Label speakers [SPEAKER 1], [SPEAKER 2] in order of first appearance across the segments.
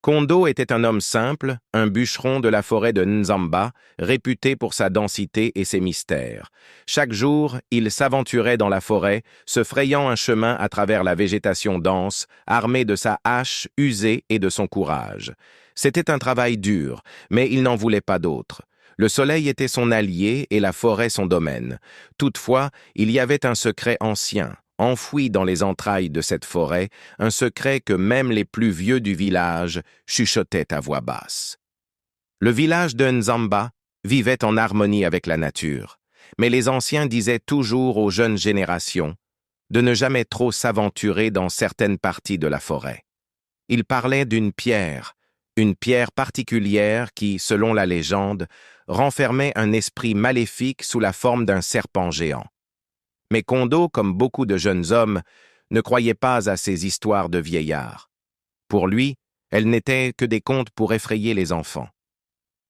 [SPEAKER 1] Kondo était un homme simple, un bûcheron de la forêt de Nzamba, réputé pour sa densité et ses mystères. Chaque jour, il s'aventurait dans la forêt, se frayant un chemin à travers la végétation dense, armé de sa hache usée et de son courage. C'était un travail dur, mais il n'en voulait pas d'autre. Le soleil était son allié et la forêt son domaine. Toutefois, il y avait un secret ancien, enfoui dans les entrailles de cette forêt, un secret que même les plus vieux du village chuchotaient à voix basse. Le village de Nzamba vivait en harmonie avec la nature, mais les anciens disaient toujours aux jeunes générations de ne jamais trop s'aventurer dans certaines parties de la forêt. Ils parlaient d'une pierre, une pierre particulière qui, selon la légende, renfermait un esprit maléfique sous la forme d'un serpent géant. Mais Kondo, comme beaucoup de jeunes hommes, ne croyait pas à ces histoires de vieillards. Pour lui, elles n'étaient que des contes pour effrayer les enfants.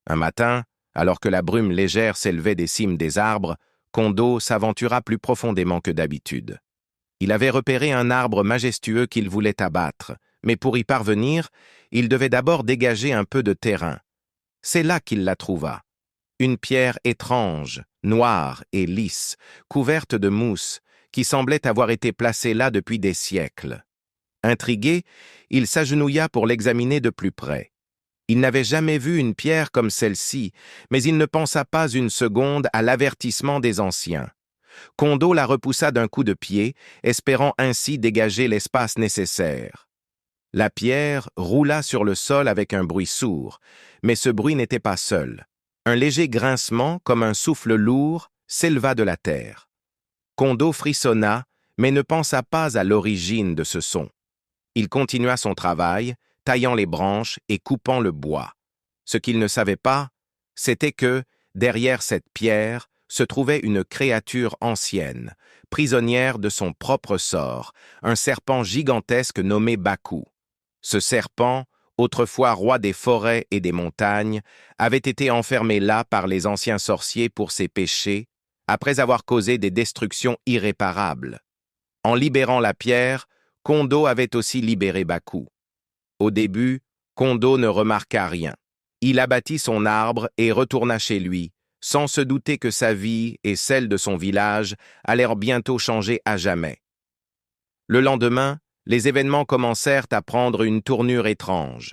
[SPEAKER 1] Un matin, alors que la brume légère s'élevait des cimes des arbres, Kondo s'aventura plus profondément que d'habitude. Il avait repéré un arbre majestueux qu'il voulait abattre, mais pour y parvenir, il devait d'abord dégager un peu de terrain. C'est là qu'il la trouva. Une pierre étrange, noire et lisse, couverte de mousse, qui semblait avoir été placée là depuis des siècles. Intrigué, il s'agenouilla pour l'examiner de plus près. Il n'avait jamais vu une pierre comme celle-ci, mais il ne pensa pas une seconde à l'avertissement des anciens. Kondo la repoussa d'un coup de pied, espérant ainsi dégager l'espace nécessaire. La pierre roula sur le sol avec un bruit sourd, mais ce bruit n'était pas seul. Un léger grincement, comme un souffle lourd, s'éleva de la terre. Kondo frissonna, mais ne pensa pas à l'origine de ce son. Il continua son travail, taillant les branches et coupant le bois. Ce qu'il ne savait pas, c'était que, derrière cette pierre, se trouvait une créature ancienne, prisonnière de son propre sort, un serpent gigantesque nommé Baku. Ce serpent, autrefois roi des forêts et des montagnes, avait été enfermé là par les anciens sorciers pour ses péchés, après avoir causé des destructions irréparables. En libérant la pierre, Kondo avait aussi libéré Baku. Au début, Kondo ne remarqua rien. Il abattit son arbre et retourna chez lui, sans se douter que sa vie et celle de son village allèrent bientôt changer à jamais. Le lendemain, les événements commencèrent à prendre une tournure étrange.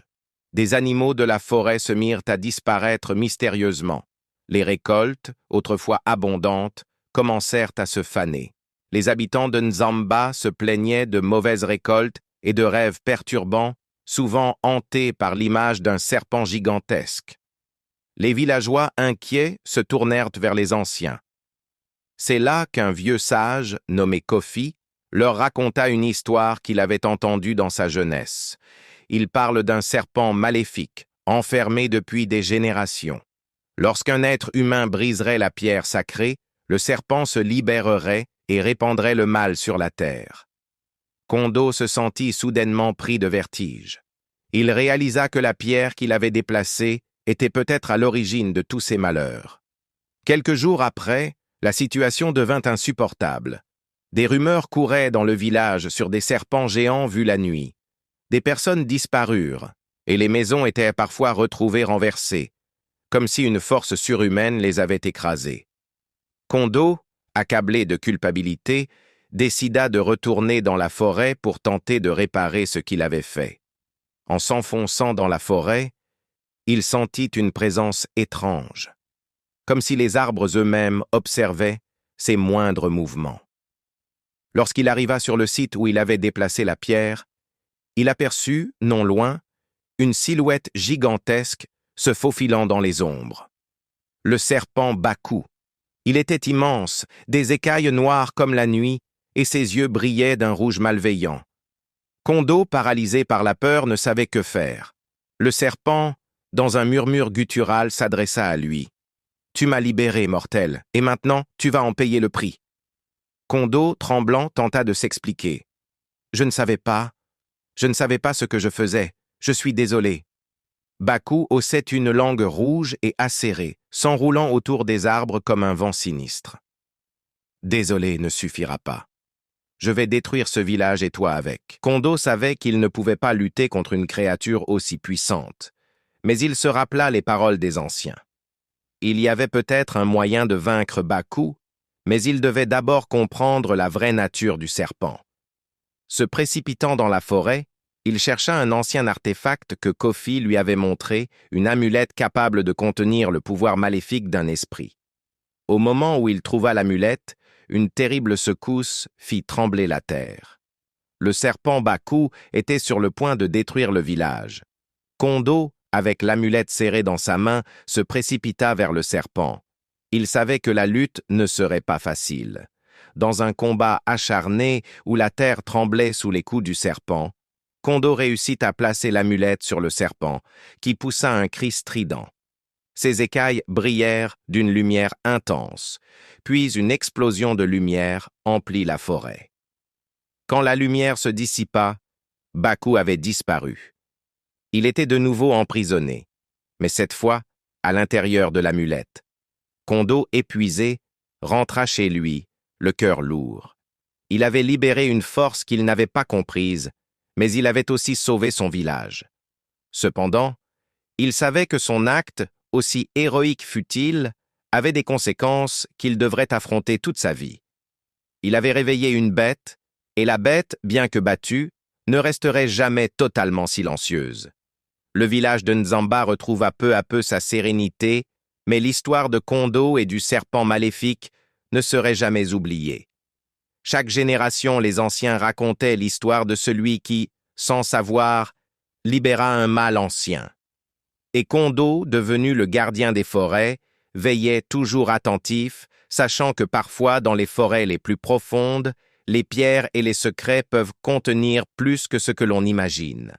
[SPEAKER 1] Des animaux de la forêt se mirent à disparaître mystérieusement. Les récoltes, autrefois abondantes, commencèrent à se faner. Les habitants de Nzamba se plaignaient de mauvaises récoltes et de rêves perturbants, souvent hantés par l'image d'un serpent gigantesque. Les villageois inquiets se tournèrent vers les anciens. C'est là qu'un vieux sage, nommé Kofi, leur raconta une histoire qu'il avait entendue dans sa jeunesse. Il parle d'un serpent maléfique, enfermé depuis des générations. Lorsqu'un être humain briserait la pierre sacrée, le serpent se libérerait et répandrait le mal sur la terre. Kondo se sentit soudainement pris de vertige. Il réalisa que la pierre qu'il avait déplacée était peut-être à l'origine de tous ces malheurs. Quelques jours après, la situation devint insupportable. Des rumeurs couraient dans le village sur des serpents géants vus la nuit. Des personnes disparurent, et les maisons étaient parfois retrouvées renversées, comme si une force surhumaine les avait écrasées. Kondo, accablé de culpabilité, décida de retourner dans la forêt pour tenter de réparer ce qu'il avait fait. En s'enfonçant dans la forêt, il sentit une présence étrange, comme si les arbres eux-mêmes observaient ses moindres mouvements. Lorsqu'il arriva sur le site où il avait déplacé la pierre, il aperçut, non loin, une silhouette gigantesque se faufilant dans les ombres. Le serpent Baku. Il était immense, des écailles noires comme la nuit, et ses yeux brillaient d'un rouge malveillant. Kondo, paralysé par la peur, ne savait que faire. Le serpent, dans un murmure guttural, s'adressa à lui. « Tu m'as libéré, mortel, et maintenant, tu vas en payer le prix. » Kondo, tremblant, tenta de s'expliquer. « Je ne savais pas ce que je faisais. Je suis désolé. » Baku haussait une langue rouge et acérée, s'enroulant autour des arbres comme un vent sinistre. « Désolé ne suffira pas. Je vais détruire ce village et toi avec. Kondo savait qu'il ne pouvait pas lutter contre une créature aussi puissante, mais il se rappela les paroles des anciens. Il y avait peut-être un moyen de vaincre Baku, mais il devait d'abord comprendre la vraie nature du serpent. Se précipitant dans la forêt, il chercha un ancien artefact que Kofi lui avait montré, une amulette capable de contenir le pouvoir maléfique d'un esprit. Au moment où il trouva l'amulette, une terrible secousse fit trembler la terre. Le serpent Baku était sur le point de détruire le village. Kondo, avec l'amulette serrée dans sa main, se précipita vers le serpent. Il savait que la lutte ne serait pas facile. Dans un combat acharné où la terre tremblait sous les coups du serpent, Kondo réussit à placer l'amulette sur le serpent, qui poussa un cri strident. Ses écailles brillèrent d'une lumière intense, puis une explosion de lumière emplit la forêt. Quand la lumière se dissipa, Baku avait disparu. Il était de nouveau emprisonné, mais cette fois à l'intérieur de l'amulette. Kondo, épuisé, rentra chez lui, le cœur lourd. Il avait libéré une force qu'il n'avait pas comprise, mais il avait aussi sauvé son village. Cependant, il savait que son acte, aussi héroïque fût-il, avait des conséquences qu'il devrait affronter toute sa vie. Il avait réveillé une bête, et la bête, bien que battue, ne resterait jamais totalement silencieuse. Le village de Nzamba retrouva peu à peu sa sérénité, mais l'histoire de Kondo et du serpent maléfique ne serait jamais oubliée. Chaque génération, les anciens racontaient l'histoire de celui qui, sans savoir, libéra un mal ancien. Et Kondo, devenu le gardien des forêts, veillait toujours attentif, sachant que parfois, dans les forêts les plus profondes, les pierres et les secrets peuvent contenir plus que ce que l'on imagine.